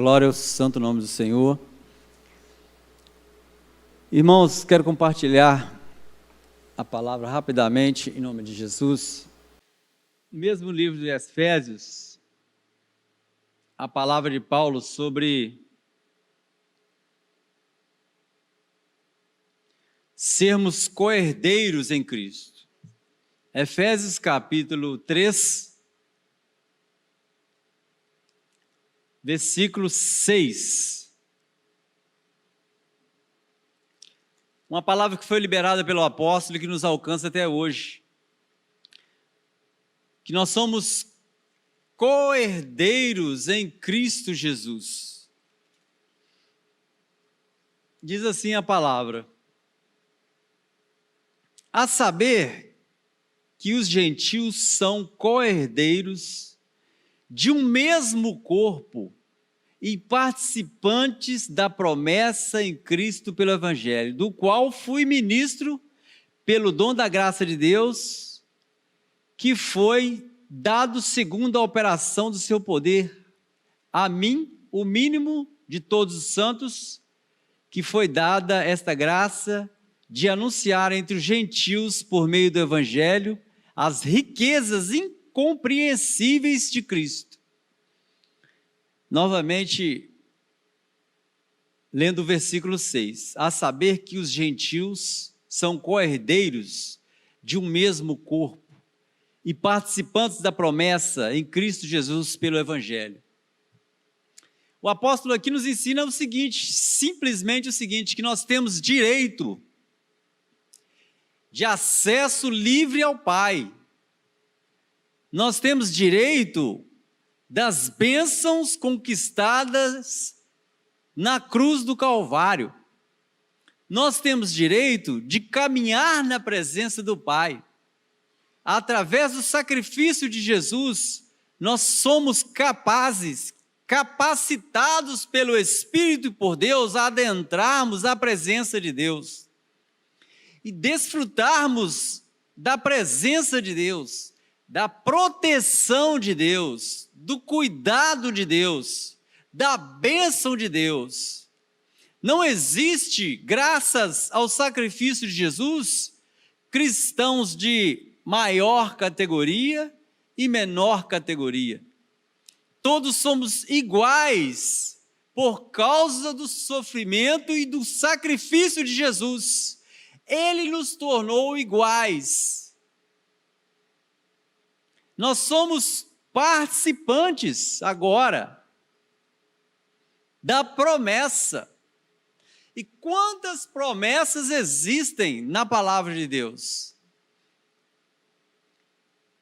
Glória ao santo nome do Senhor. Irmãos, quero compartilhar a palavra rapidamente, em nome de Jesus. No mesmo livro de Efésios, a palavra de Paulo sobre sermos co-herdeiros em Cristo. Efésios capítulo 3, versículo 6. Uma palavra que foi liberada pelo apóstolo e que nos alcança até hoje. Que nós somos co-herdeiros em Cristo Jesus. Diz assim a palavra: a saber que os gentios são co-herdeiros de um mesmo corpo e participantes da promessa em Cristo pelo Evangelho, do qual fui ministro pelo dom da graça de Deus, que foi dado segundo a operação do seu poder, a mim, o mínimo de todos os santos, que foi dada esta graça de anunciar entre os gentios, por meio do Evangelho, as riquezas incompreensíveis de Cristo. Novamente, lendo o versículo 6, a saber que os gentios são co-herdeiros de um mesmo corpo e participantes da promessa em Cristo Jesus pelo Evangelho. O apóstolo aqui nos ensina o seguinte, simplesmente o seguinte, que nós temos direito de acesso livre ao Pai. Nós temos direito das bênçãos conquistadas na cruz do Calvário. Nós temos direito de caminhar na presença do Pai. Através do sacrifício de Jesus, nós somos capacitados pelo Espírito e por Deus a adentrarmos a presença de Deus e desfrutarmos da presença de Deus, da proteção de Deus, do cuidado de Deus, da bênção de Deus. Não existe, graças ao sacrifício de Jesus, cristãos de maior categoria e menor categoria. Todos somos iguais por causa do sofrimento e do sacrifício de Jesus. Ele nos tornou iguais. Nós somos participantes agora da promessa. E quantas promessas existem na palavra de Deus?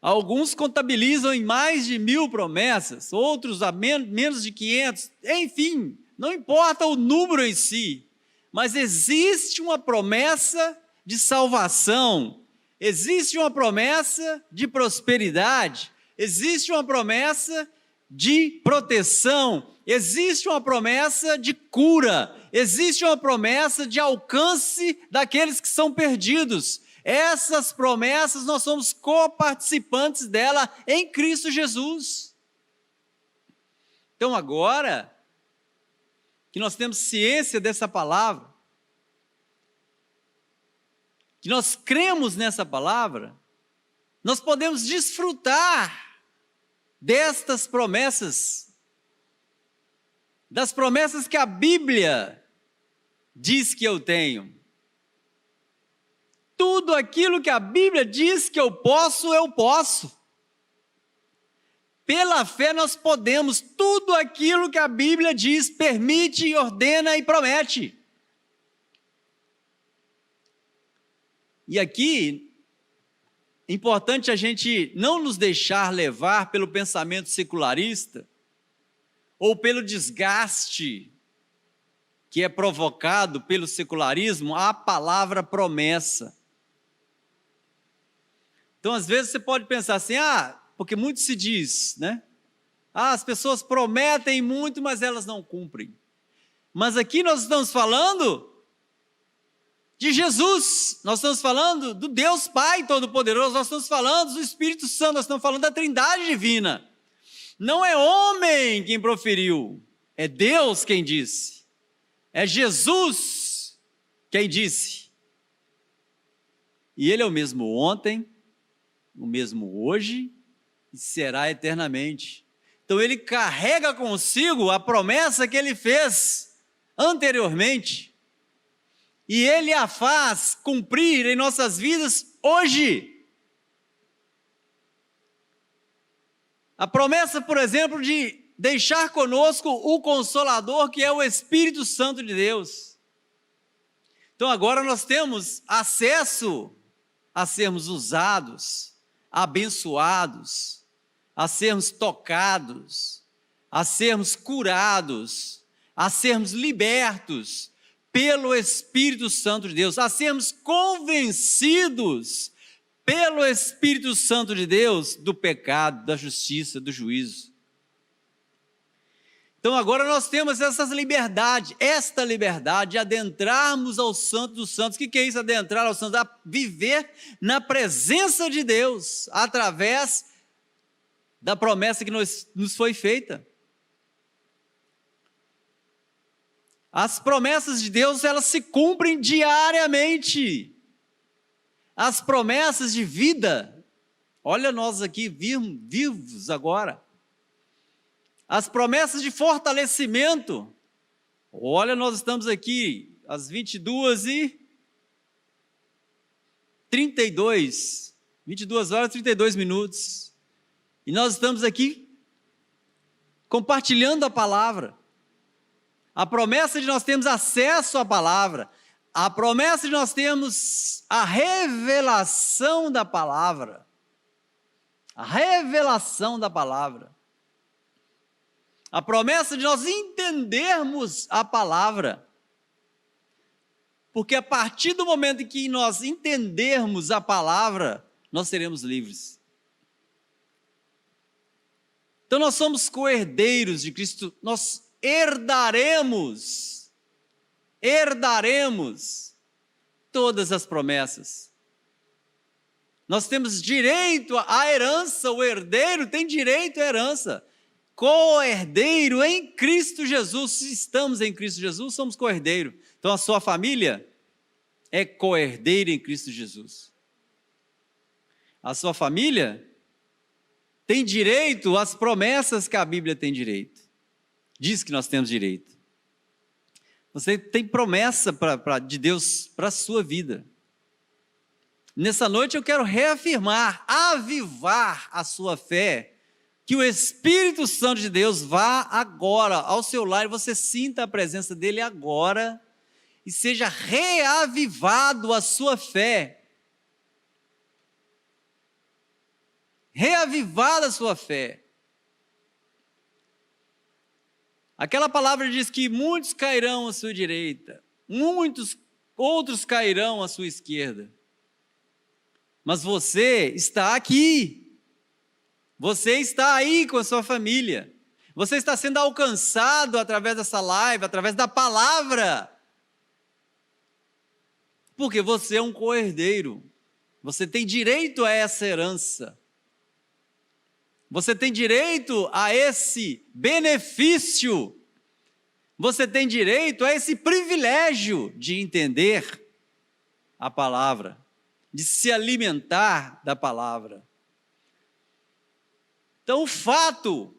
Alguns contabilizam em mais de 1000 promessas, outros a menos de 500, enfim, não importa o número em si, mas existe uma promessa de salvação, existe uma promessa de prosperidade, existe uma promessa de proteção, existe uma promessa de cura, existe uma promessa de alcance daqueles que são perdidos. Essas promessas nós somos coparticipantes dela em Cristo Jesus. Então agora que nós temos ciência dessa palavra, que nós cremos nessa palavra, nós podemos desfrutar destas promessas, das promessas que a Bíblia diz que eu tenho. Tudo aquilo que a Bíblia diz que eu posso, eu posso. Pela fé nós podemos tudo aquilo que a Bíblia diz, permite, ordena e promete. E aqui, importante a gente não nos deixar levar pelo pensamento secularista ou pelo desgaste que é provocado pelo secularismo à palavra promessa. Então, às vezes você pode pensar assim, porque muito se diz, né? As pessoas prometem muito, mas elas não cumprem. Mas aqui nós estamos falando de Jesus, nós estamos falando do Deus Pai Todo-Poderoso, nós estamos falando do Espírito Santo, nós estamos falando da Trindade Divina. Não é homem quem proferiu, É Deus quem disse. É Jesus quem disse. E Ele é o mesmo ontem, o mesmo hoje e será eternamente. Então Ele carrega consigo a promessa que Ele fez anteriormente. E Ele a faz cumprir em nossas vidas hoje. A promessa, por exemplo, de deixar conosco o Consolador, que é o Espírito Santo de Deus. Então agora nós temos acesso a sermos usados, abençoados, a sermos tocados, a sermos curados, a sermos libertos pelo Espírito Santo de Deus, a sermos convencidos pelo Espírito Santo de Deus do pecado, da justiça, do juízo. Então agora nós temos esta liberdade de adentrarmos ao Santo dos Santos. O que é isso, adentrar ao Santo? A viver na presença de Deus, através da promessa que nos foi feita. As promessas de Deus, elas se cumprem diariamente. As promessas de vida, olha nós aqui vivos agora. As promessas de fortalecimento, olha nós estamos aqui às 22h32, 22 horas e 32 minutos. E nós estamos aqui compartilhando a palavra. A promessa de nós termos acesso à palavra. A promessa de nós termos a revelação da palavra. A revelação da palavra. A promessa de nós entendermos a palavra. Porque a partir do momento em que nós entendermos a palavra, nós seremos livres. Então nós somos co-herdeiros de Cristo, nós herdaremos todas as promessas. Nós temos direito à herança, o herdeiro tem direito à herança. Co-herdeiro em Cristo Jesus. Se estamos em Cristo Jesus, somos co-herdeiro. Então a sua família é co-herdeira em Cristo Jesus. A sua família tem direito às promessas que a Bíblia tem direito. Diz que nós temos direito. Você tem promessa de Deus para a sua vida. Nessa noite eu quero reafirmar, avivar a sua fé, que o Espírito Santo de Deus vá agora ao seu lar e você sinta a presença dele agora e seja reavivado a sua fé. Reavivada a sua fé. Aquela palavra diz que muitos cairão à sua direita, muitos outros cairão à sua esquerda. Mas você está aqui. Você está aí com a sua família. Você está sendo alcançado através dessa live, através da palavra. Porque você é um co-herdeiro. Você tem direito a essa herança. Você tem direito a esse benefício. Você tem direito a esse privilégio de entender a palavra, de se alimentar da palavra. Então, o fato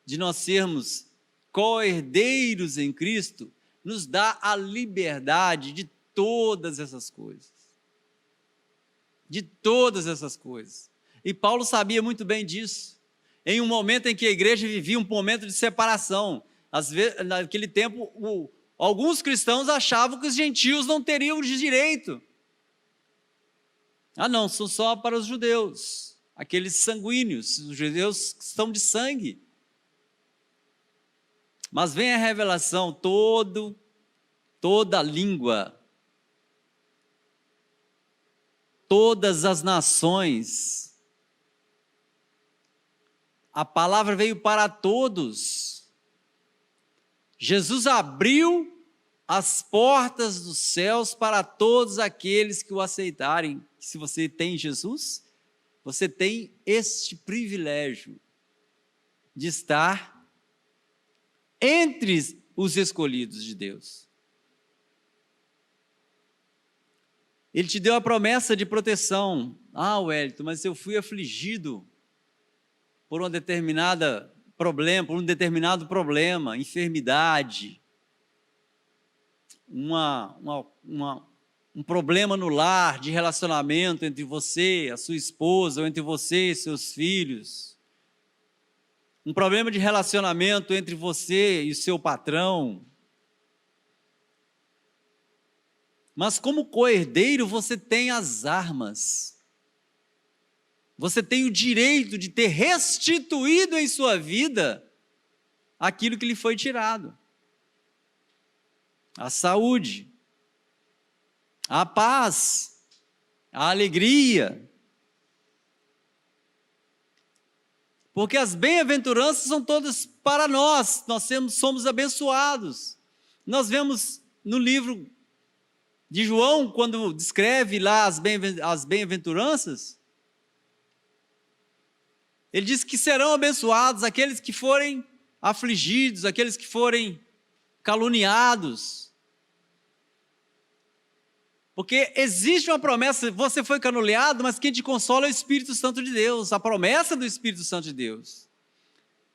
de nós sermos co-herdeiros em Cristo, nos dá a liberdade de todas essas coisas. De todas essas coisas. E Paulo sabia muito bem disso. Em um momento em que a igreja vivia um momento de separação. Às vezes, naquele tempo, alguns cristãos achavam que os gentios não teriam de direito. Ah, não, são só para os judeus. Aqueles sanguíneos, os judeus que estão de sangue. Mas vem a revelação, toda a língua, todas as nações. A palavra veio para todos. Jesus abriu as portas dos céus para todos aqueles que o aceitarem. Se você tem Jesus, você tem este privilégio de estar entre os escolhidos de Deus. Ele te deu a promessa de proteção. Ah, Wellington, mas eu fui afligido por um determinado problema, enfermidade, um problema no lar, de relacionamento entre você, a sua esposa, ou entre você e seus filhos, um problema de relacionamento entre você e o seu patrão. Mas como co-herdeiro, você tem as armas. Você tem o direito de ter restituído em sua vida aquilo que lhe foi tirado. A saúde, a paz, a alegria. Porque as bem-aventuranças são todas para nós somos abençoados. Nós vemos no livro de João, quando descreve lá as bem-aventuranças, ele diz que serão abençoados aqueles que forem afligidos, aqueles que forem caluniados. Porque existe uma promessa, você foi caluniado, mas quem te consola é o Espírito Santo de Deus, a promessa do Espírito Santo de Deus.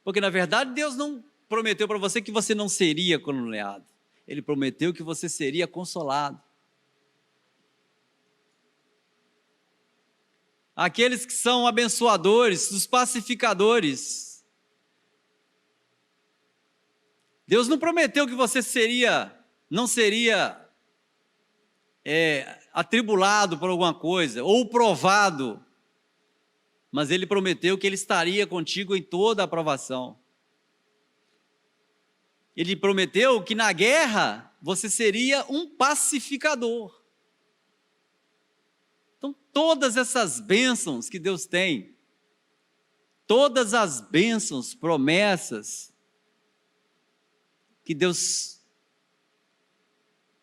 Porque na verdade Deus não prometeu para você que você não seria caluniado, Ele prometeu que você seria consolado. Aqueles que são abençoadores, os pacificadores. Deus não prometeu que você não seria atribulado por alguma coisa, ou provado, mas Ele prometeu que Ele estaria contigo em toda a provação. Ele prometeu que na guerra você seria um pacificador. Então, todas essas bênçãos que Deus tem, todas as bênçãos, promessas, que Deus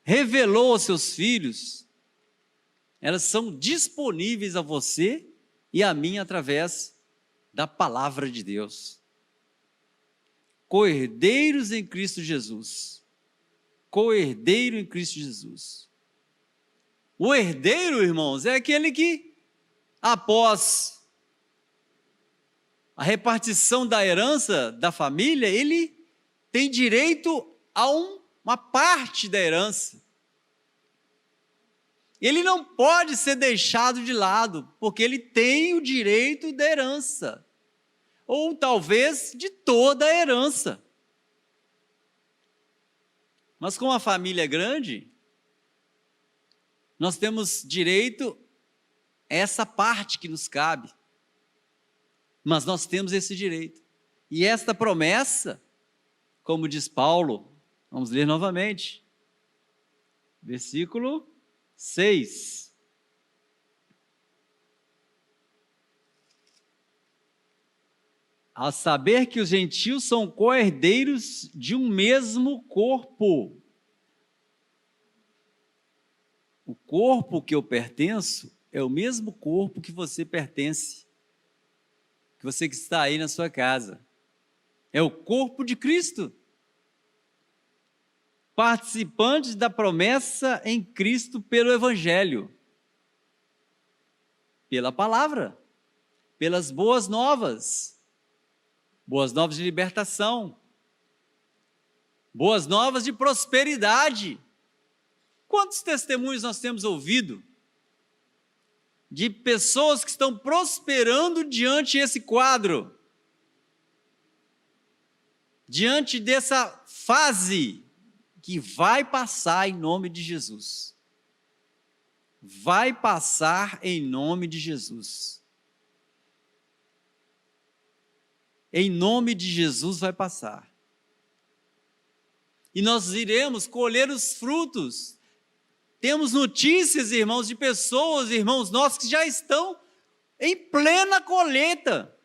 revelou aos seus filhos, elas são disponíveis a você e a mim através da palavra de Deus. Co-herdeiros em Cristo Jesus. Co-herdeiro em Cristo Jesus. O herdeiro, irmãos, é aquele que, após a repartição da herança da família, ele tem direito a uma parte da herança. Ele não pode ser deixado de lado, porque ele tem o direito da herança, ou talvez de toda a herança. Mas como a família é grande, nós temos direito a essa parte que nos cabe, mas nós temos esse direito. E esta promessa, como diz Paulo, vamos ler novamente, versículo 6. A saber que os gentios são co-herdeiros de um mesmo corpo. O corpo que eu pertenço é o mesmo corpo que você pertence, que você que está aí na sua casa. É o corpo de Cristo. Participantes da promessa em Cristo pelo Evangelho, pela palavra, pelas boas novas de libertação, boas novas de prosperidade. Quantos testemunhos nós temos ouvido de pessoas que estão prosperando diante desse quadro, diante dessa fase que vai passar em nome de Jesus. Vai passar em nome de Jesus. Em nome de Jesus vai passar. E nós iremos colher os frutos. Temos notícias, irmãos, de pessoas, irmãos nossos, que já estão em plena colheita,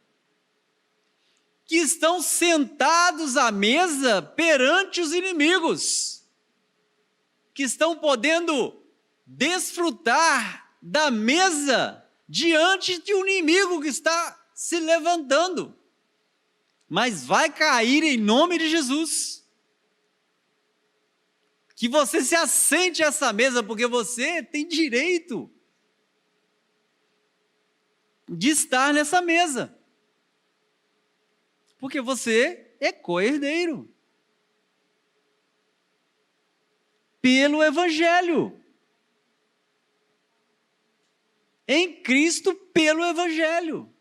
que estão sentados à mesa perante os inimigos, que estão podendo desfrutar da mesa diante de um inimigo que está se levantando, mas vai cair em nome de Jesus. que você se assente a essa mesa, porque você tem direito de estar nessa mesa, porque você é co-herdeiro pelo Evangelho, em Cristo pelo Evangelho,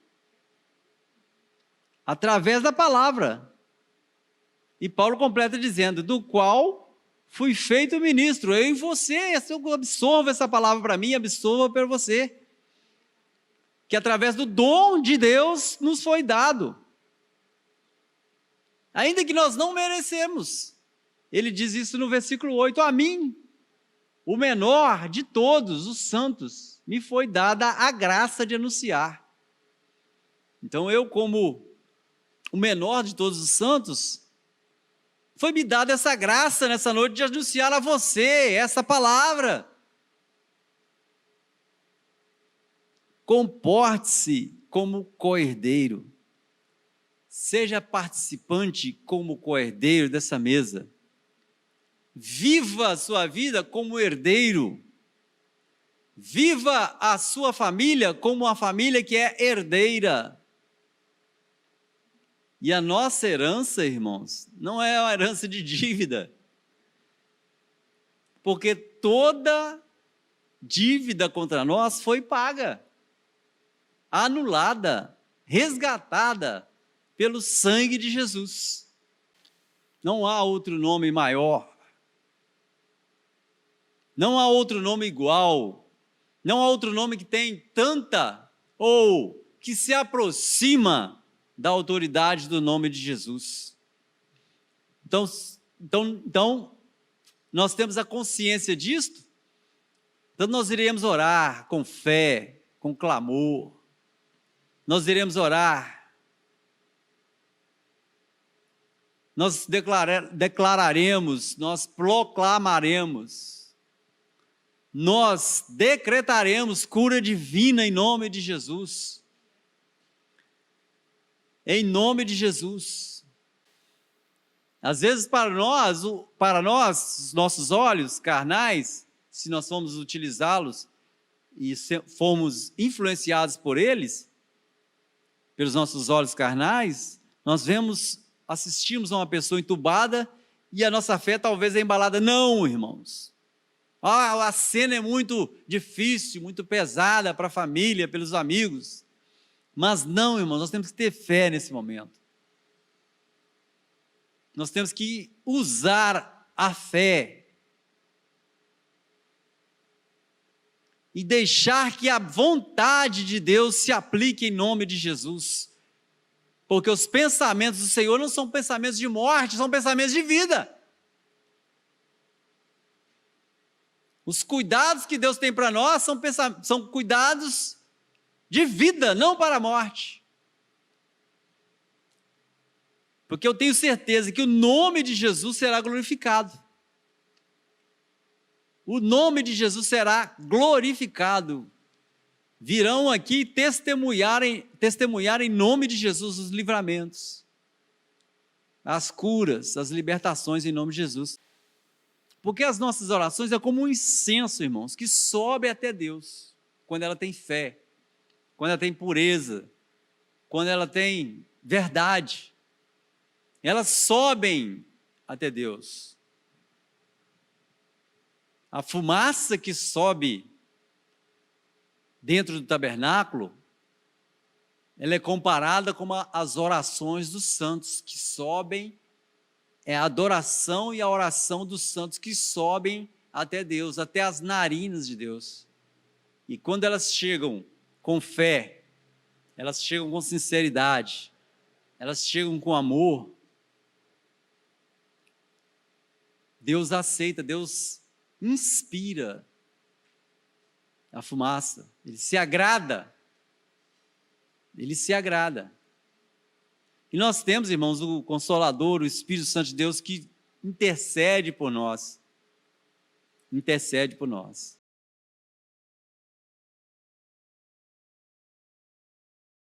através da palavra. E Paulo completa dizendo, do qual fui feito ministro, eu e você. Eu absorvo essa palavra para mim, absorva para você, que através do dom de Deus nos foi dado, ainda que nós não merecemos. Ele diz isso no versículo 8, a mim, o menor de todos os santos, me foi dada a graça de anunciar. Então eu, como o menor de todos os santos, foi-me dada essa graça nessa noite de anunciar a você essa palavra. Comporte-se como co-herdeiro. Seja participante como co-herdeiro dessa mesa. Viva a sua vida como herdeiro. Viva a sua família como uma família que é herdeira. E a nossa herança, irmãos, não é uma herança de dívida. Porque toda dívida contra nós foi paga, anulada, resgatada pelo sangue de Jesus. Não há outro nome maior. Não há outro nome igual. Não há outro nome que tem tanta ou que se aproxima da autoridade do nome de Jesus. Então, nós temos a consciência disto, então nós iremos orar com fé, com clamor, nós iremos orar, nós declararemos, nós proclamaremos, nós decretaremos cura divina em nome de Jesus. Em nome de Jesus. Às vezes para nós, os nossos olhos carnais, se nós formos utilizá-los e formos influenciados por eles, pelos nossos olhos carnais, nós assistimos a uma pessoa entubada e a nossa fé talvez é embalada. Não, irmãos. A cena é muito difícil, muito pesada para a família, pelos amigos. Mas não, irmãos, nós temos que ter fé nesse momento. Nós temos que usar a fé e deixar que a vontade de Deus se aplique em nome de Jesus. Porque os pensamentos do Senhor não são pensamentos de morte, são pensamentos de vida. Os cuidados que Deus tem para nós são cuidados de vida, não para a morte. Porque eu tenho certeza que o nome de Jesus será glorificado. O nome de Jesus será glorificado. Virão aqui testemunhar em nome de Jesus os livramentos, as curas, as libertações em nome de Jesus. Porque as nossas orações é como um incenso, irmãos, que sobe até Deus, quando ela tem fé, quando ela tem pureza, quando ela tem verdade. Elas sobem até Deus. A fumaça que sobe dentro do tabernáculo, ela é comparada com as orações dos santos que sobem, é a adoração e a oração dos santos que sobem até Deus, até as narinas de Deus. E quando elas chegam com fé, elas chegam com sinceridade, elas chegam com amor, Deus aceita, Deus inspira a fumaça, Ele se agrada. Ele se agrada. E nós temos, irmãos, o Consolador, o Espírito Santo de Deus, que intercede por nós. Intercede por nós.